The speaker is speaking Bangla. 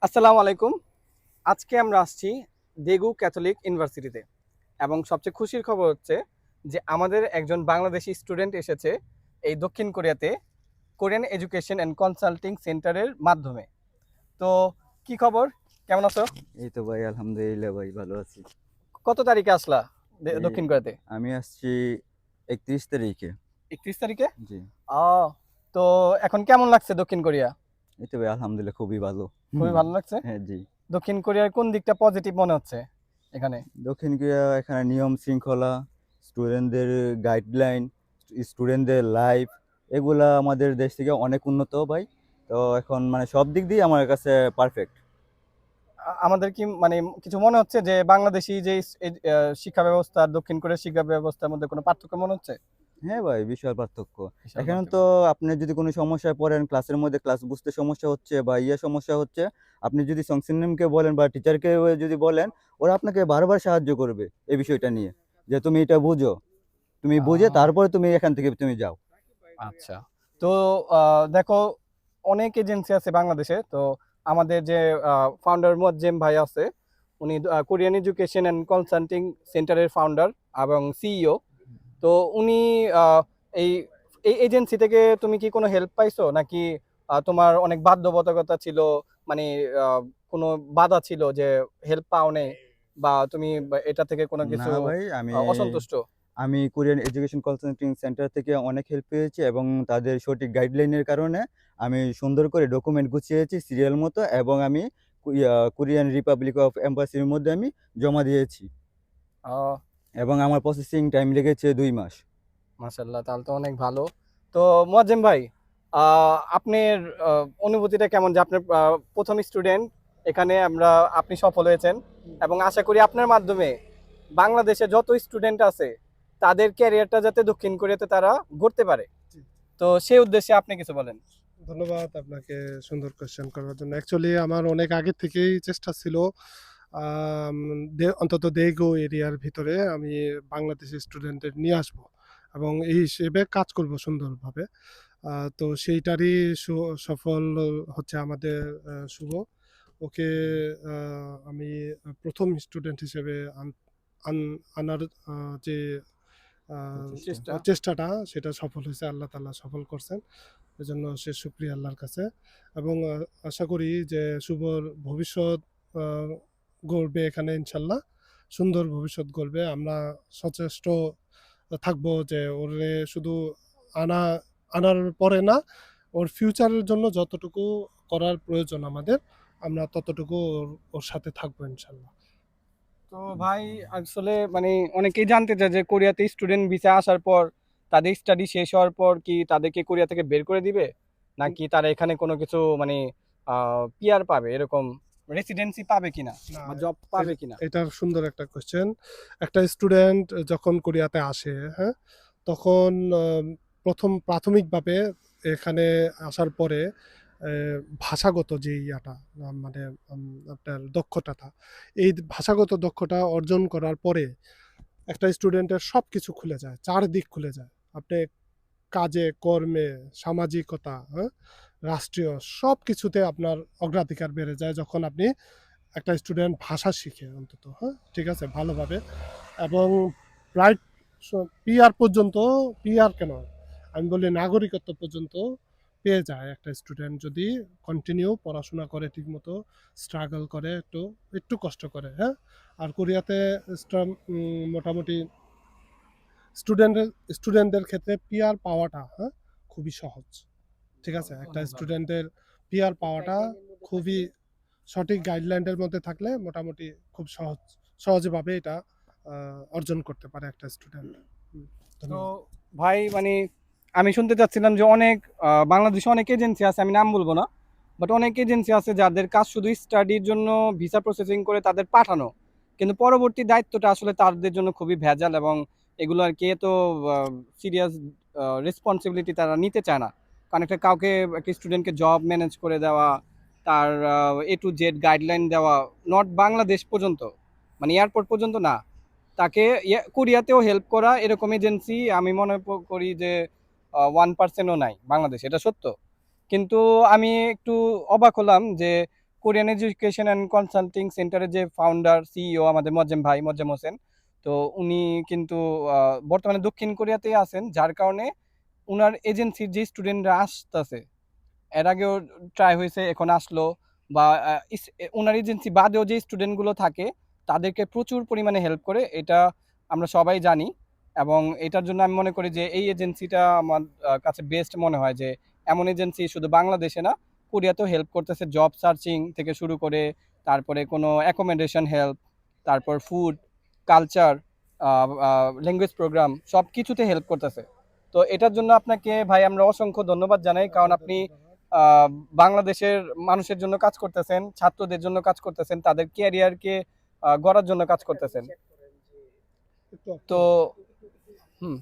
আসসালামু আলাইকুম। আজকে আমরা আসছি দেগু ক্যাথলিক ইউনিভার্সিটিতে এবং সবচেয়ে খুশির খবর হচ্ছে যে আমাদের একজন বাংলাদেশি স্টুডেন্ট এসেছে এই দক্ষিণ কোরিয়াতে কোরিয়ান এডুকেশন অ্যান্ড কনসাল্টিং সেন্টারের মাধ্যমে। তো কি খবর, কেমন আছো? এই তো ভাই, আলহামদুলিল্লাহ ভাই, ভালো আছি। কত তারিখে আসলা এই দক্ষিণ কোরিয়াতে? আমি আসছি 31 তারিখে। 31 তারিখে? জি। আহ তো এখন কেমন লাগছে দক্ষিণ কোরিয়া? এই তো ভাই, আলহামদুলিল্লাহ খুবই ভালো। খুবই ভালো লাগছে। হ্যাঁ, জি। দক্ষিণ কোরিয়ার কোন দিকটা পজিটিভ মনে হচ্ছে এখানে? দক্ষিণ কোরিয়া এখানে নিয়ম শৃঙ্খলা, স্টুডেন্টদের গাইডলাইন, স্টুডেন্টদের লাইফ, এগুলা আমাদের দেশ থেকে অনেক উন্নত ভাই। তো এখন মানে সব দিক দিয়ে আমার কাছে পারফেক্ট। আমাদের কি মানে কিছু মনে হচ্ছে যে বাংলাদেশি যে শিক্ষা ব্যবস্থা আর দক্ষিণ কোরিয়ার শিক্ষা ব্যবস্থার মধ্যে কোনো পার্থক্য মনে হচ্ছে? হ্যাঁ ভাই, বিশাল পার্থক্য। বিশাল এখানে পার্থক্য। তো আপনি যদি কোনো সমস্যায় পড়েন, ক্লাসের মধ্যে ক্লাস বুঝতে সমস্যা হচ্ছে বা সমস্যা হচ্ছে, আপনি যদি সংসিনিয়ামকে বলেন বা টিচারকে যদি বলেন, ওরা আপনাকে বারবার সাহায্য করবে এই বিষয়টা নিয়ে, যে তুমি এটা বুঝো, তুমি বুঝে আহ, তারপরে তুমি এখান থেকে তুমি যাও। আচ্ছা। তো দেখো, অনেক এজেন্সি আছে বাংলাদেশে। তো আমাদের যে ফাউন্ডার মুয়াজ্জেম ভাই আছে, উনি কোরিয়ান এডুকেশন অ্যান্ড কনসাল্টিং সেন্টারের ফাউন্ডার এবং সিইও। তো উনি আহ, এই এই এজেন্সি থেকে তুমি কি কোনো হেল্প পাইছো নাকি তোমার অনেক বাধ্যবাধকতা ছিল, মানে আহ, কোনো বাধা ছিল যে হেল্প পাও নাই, বা তুমি এটা থেকে কোনো না কিছু ভাই, আমি অসন্তুষ্ট? আমি কোরিয়ান এডুকেশন কনসাল্টিং সেন্টার থেকে অনেক হেল্প পেয়েছি, এবং তাদের সঠিক গাইডলাইনের কারণে আমি সুন্দর করে ডকুমেন্ট গুছিয়েছি সিরিয়াল মতো, এবং আমি কোরিয়ান রিপাবলিক অফ এম্বাসির মধ্যে আমি জমা দিয়েছি, আহ এবং আমার প্রসেসিং টাইম লেগেছে 2 মাস। মাশাল্লাহ, তাহলে তো অনেক ভালো। তো মুয়াজ্জেম ভাই, আপনার অনুভূতিটা কেমন যে আপনার প্রথম স্টুডেন্ট এখানে আপনি সফল হয়েছেন, এবং আশা করি আপনার মাধ্যমে বাংলাদেশে যত স্টুডেন্ট আছে তাদের ক্যারিয়ারটা যাতে দক্ষিণ কোরিয়াতে তারা গড়তে পারে। তো সেই উদ্দেশ্যে আপনি কিছু বলেন। ধন্যবাদ আপনাকে সুন্দর কোয়েশ্চেন করার জন্য। অ্যাকচুয়ালি আমার অনেক আগে থেকেই চেষ্টা ছিল আম অন্তত দেগো এরিয়ার ভিতরে আমি বাংলাদেশি স্টুডেন্টদের নিয়ে আসবো এবং এই হিসেবে কাজ করব সুন্দরভাবে। তো সেইটারই সফল হচ্ছে আমাদের শুভ। ওকে আ আমি ১ম স্টুডেন্ট হিসেবে আন আন আনার যে আ চেষ্টা। চেষ্টাটা সেটা সফল হইছে। আল্লাহ তাআলা সফল করছেন। এজন্য সে শুকরিয়া আল্লাহর কাছে। এবং আশা করি যে শুভর ভবিষ্যৎ আ গড়বে এখানে ইনশাল্লাহ। সুন্দর ভবিষ্যৎ গড়বে। আমরা সচেষ্ট থাকবো যে ওরে শুধু আনা আনার পরে না, ওর ফিউচারের জন্য যতটুকু করার প্রয়োজন আমাদের, আমরা ততটুকু ওর সাথে থাকবো ইনশাল্লাহ। তো ভাই, আসলে মানে অনেকেই জানতে চায় যে কোরিয়াতে স্টুডেন্ট ভিসা আসার পর তাদের স্টাডি শেষ হওয়ার পর কি তাদেরকে কোরিয়া থেকে বের করে দিবে, নাকি তারা এখানে কোনো কিছু মানে পিআর পাবে, এরকম রেসিডেন্সি পাবে কিনা না, বা জব পাবে কিনা? এটার সুন্দর একটা কোয়েশ্চেন। একটা স্টুডেন্ট যখন কোরিয়াতে আসে, হ্যাঁ? তখন ১ম প্রাথমিকভাবে এখানে আসার পরে এ ভাষাগত যে ইয়াটা মানে আপনার দক্ষতাটা, এই ভাষাগত দক্ষতা অর্জন করার পরে একটা স্টুডেন্টের সবকিছু খুলে যায়। চারদিক খুলে যায়। আপনি কাজে, কর্মে, সামাজিকতা, হ্যাঁ? রাষ্ট্রীয় সবকিছুতে আপনার অগ্রাধিকার বেড়ে যায় যখন আপনি একটা স্টুডেন্ট ভাষা শিখে অন্তত, হ্যাঁ? ঠিক আছে? ভালোভাবে এবং রাইট স পিআর পর্যন্ত, পিআর কেন? আমি বলি নাগরিকত্ব পর্যন্ত পেয়ে যায় একটা স্টুডেন্ট যদি কন্টিনিউ পড়াশোনা করে ঠিকমতো, স্ট্রাগল করে, একটু কষ্ট করে, হ্যাঁ? আর কোরিয়াতে মোটামুটি স্টুডেন্টের স্টুডেন্টদের ক্ষেত্রে পিআর পাওয়াটা, হ্যাঁ? খুবই সহজ। ঠিক আছে? একটা অনেক ভালো। স্টুডেন্টের পিআর পাওয়াটা খুবই সঠিক গাইডলাইনের মধ্যে থাকলে মোটামুটি খুব সহজভাবে এটা অর্জন করতে পারে একটা স্টুডেন্ট। তো ধন্যবাদ। ভাই মানে আমি শুনতে চাচ্ছিলাম যে অনেক বাংলাদেশে অনেক এজেন্সি আছে, আমি নাম বলবো না, বাট অনেক এজেন্সি আছে যাদের কাজ শুধু স্টাডির জন্য ভিসা প্রসেসিং করে তাদের পাঠানো, কিন্তু পরবর্তী দায়িত্বটা আসলে তাদের জন্য খুবই ভেজাল, এবং এগুলো আর কি এত সিরিয়াস রেসপন্সিবিলিটি তারা নিতে চায় না। কারণ একটা কাউকে, একটা স্টুডেন্টকে জব ম্যানেজ করে দেওয়া, তার A to Z গাইডলাইন দেওয়া, নট বাংলাদেশ পর্যন্ত, মানে এয়ারপোর্ট পর্যন্ত না, তাকে কোরিয়াতেও হেল্প করা, এরকম এজেন্সি আমি মনে করি যে 1%ও নাই বাংলাদেশে, এটা সত্য। কিন্তু আমি একটু অবাক হলাম যে কোরিয়ান এডুকেশন অ্যান্ড কনসাল্টিং সেন্টারের যে ফাউন্ডার সিইও আমাদের মোজ্জেম হোসেন, তো উনি কিন্তু বর্তমানে দক্ষিণ কোরিয়াতেই আছেন, যার কারণে উনার এজেন্সির যে স্টুডেন্টরা আসতেছে, এর আগেও ট্রাই হয়েছে, এখন আসলো, বা ওনার এজেন্সি বাদেও যে স্টুডেন্টগুলো থাকে তাদেরকে প্রচুর পরিমাণে হেল্প করে, এটা আমরা সবাই জানি। এবং এটার জন্য আমি মনে করি যে এই এজেন্সিটা আমার কাছে বেস্ট মনে হয়, যে এমন এজেন্সি শুধু বাংলাদেশে না, কোরিয়াতেও হেল্প করতেছে, জব সার্চিং থেকে শুরু করে, তারপরে কোনো অ্যাকোমোডেশন হেল্প, তারপর ফুড, কালচার, ল্যাঙ্গুয়েজ প্রোগ্রাম, সব কিছুতে হেল্প করতেছে। তো এটার জন্য আপনাকে ভাই আমরা অসংখ্য ধন্যবাদ জানাই, কারণ আপনি আহ, বাংলাদেশের মানুষের জন্য কাজ করতেছেন, ছাত্রদের জন্য কাজ করতেছেন, তাদের ক্যারিয়ারকে গড়ার জন্য কাজ করতেছেন। একটু তো হুম